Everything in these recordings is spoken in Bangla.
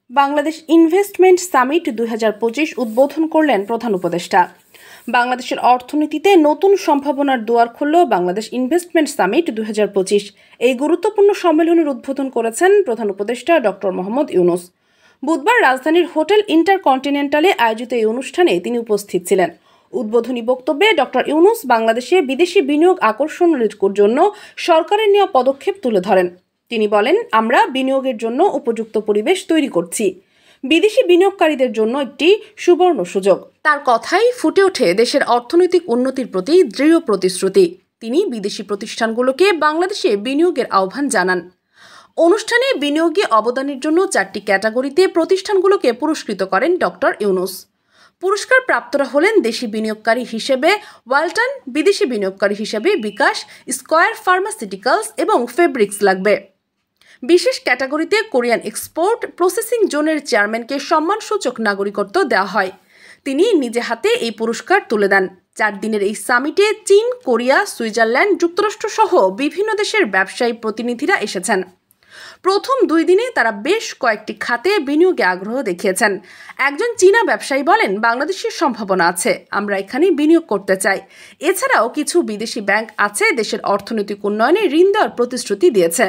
বাংলাদেশ ইনভেস্টমেন্ট সামিট 2025 উদ্বোধন করলেন প্রধান উপদেষ্টা। বাংলাদেশের অর্থনীতিতে নতুন সম্ভাবনার দুয়ার খুলল বাংলাদেশ ইনভেস্টমেন্ট সামিট 2025। এই গুরুত্বপূর্ণ সম্মেলনের উদ্বোধন করেছেন প্রধান উপদেষ্টা ডক্টর মোহাম্মদ ইউনূস। বুধবার রাজধানীর হোটেল ইন্টারকন্টিনেন্টালে আয়োজিত এই অনুষ্ঠানে তিনি উপস্থিত ছিলেন। উদ্বোধনী বক্তব্যে ডক্টর ইউনূস বাংলাদেশে বিদেশি বিনিয়োগ আকর্ষণের জন্য সরকারের নেওয়া পদক্ষেপ তুলে ধরেন। তিনি বলেন, আমরা বিনিয়োগের জন্য উপযুক্ত পরিবেশ তৈরি করছি, বিদেশি বিনিয়োগকারীদের জন্য একটি সুবর্ণ সুযোগ। তার কথাই ফুটে ওঠে দেশের অর্থনৈতিক উন্নতির প্রতি দৃঢ় প্রতিশ্রুতি। তিনি বিদেশি প্রতিষ্ঠানগুলোকে বাংলাদেশে বিনিয়োগের আহ্বান জানান। অনুষ্ঠানে বিনিয়োগে অবদানের জন্য 4টি ক্যাটাগরিতে প্রতিষ্ঠানগুলোকে পুরস্কৃত করেন ডক্টর ইউনূস। পুরস্কার প্রাপ্তরা হলেন দেশি বিনিয়োগকারী হিসেবে ওয়ালটন, বিদেশি বিনিয়োগকারী হিসেবে বিকাশ, স্কয়ার ফার্মাসিউটিক্যালস এবং ফেব্রিক্স লাগবে। বিশেষ ক্যাটাগরিতে কোরিয়ান এক্সপোর্ট প্রসেসিং জোনের চেয়ারম্যানকে সম্মানসূচক নাগরিকত্ব দেওয়া হয়। তিনি নিজে হাতে এই পুরস্কার তুলে দেন। 4 দিনের এই সামিটে চীন, কোরিয়া, সুইজারল্যান্ড, যুক্তরাষ্ট্র সহ বিভিন্ন দেশের ব্যবসায়ী প্রতিনিধিরা এসেছেন। প্রথম 2 দিনে তারা বেশ কয়েকটি খাতে বিনিয়োগে আগ্রহ দেখিয়েছেন। একজন চীনা ব্যবসায়ী বলেন, বাংলাদেশের সম্ভাবনা আছে, আমরা এখানে বিনিয়োগ করতে চাই। এছাড়াও কিছু বিদেশি ব্যাংক আছে দেশের অর্থনৈতিক উন্নয়নে ঋণ দেওয়ার প্রতিশ্রুতি দিয়েছে।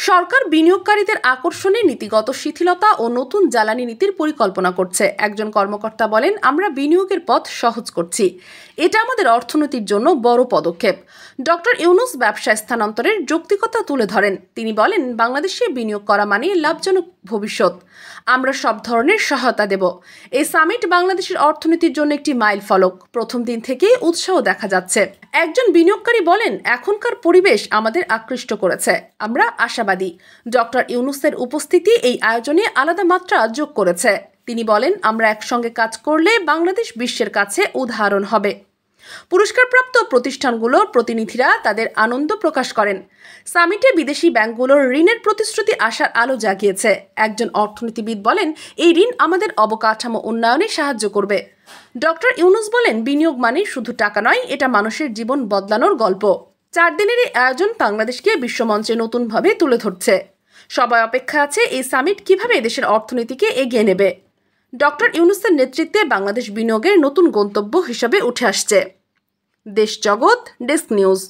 সরকার বিনিয়োগকারীদের আকর্ষণে নীতিগত শিথিলতা ও নতুন জ্বালানি নীতির পরিকল্পনা করছে। একজন কর্মকর্তা বলেন, আমরা বিনিয়োগের পথ সহজ করছি, এটা আমাদের অর্থনীতির জন্য বড় পদক্ষেপ। ডক্টর ইউনূস ব্যবসা স্থানান্তরের যৌক্তিকতা তুলে ধরেন। তিনি বলেন, বাংলাদেশে বিনিয়োগ করা মানে লাভজনক ভবিষ্যৎ, আমরা সব ধরনের সহায়তা দেব। এই সামিট বাংলাদেশের অর্থনীতির জন্য একটি মাইল ফলক। প্রথম দিন থেকেই উৎসাহ দেখা যাচ্ছে। একজন বিনিয়োগকারী বলেন, এখনকার পরিবেশ আমাদের আকৃষ্ট করেছে, আমরা আশাবাদী। ডক্টর ইউনূসের উপস্থিতি এই আয়োজনে আলাদা মাত্রা যোগ করেছে। তিনি বলেন, আমরা একসঙ্গে কাজ করলে বাংলাদেশ বিশ্বের কাছে উদাহরণ হবে। পুরস্কারপ্রাপ্ত প্রতিষ্ঠানগুলোর প্রতিনিধিরা তাদের আনন্দ প্রকাশ করেন। সামিটে বিদেশি ব্যাংকগুলোর ঋণের প্রতিশ্রুতি আশার আলো জাগিয়েছে। একজন অর্থনীতিবিদ বলেন, এই ঋণ আমাদের অবকাঠামো উন্নয়নে সাহায্য করবে। ডক্টর ইউনূস বলেন, বিনিয়োগ মানে শুধু টাকা নয়, এটা মানুষের জীবন বদলানোর গল্প। 4 দিনের এই আয়োজন বাংলাদেশকে বিশ্বমঞ্চে নতুনভাবে তুলে ধরছে। সবাই অপেক্ষা আছে এই সামিট কিভাবে দেশের অর্থনীতিকে এগিয়ে নেবে। ডক্টর ইউনূসের নেতৃত্বে বাংলাদেশ বিনিয়োগের নতুন গন্তব্য হিসেবে উঠে আসছে। দেশ জগৎ ডেস্ক নিউজ।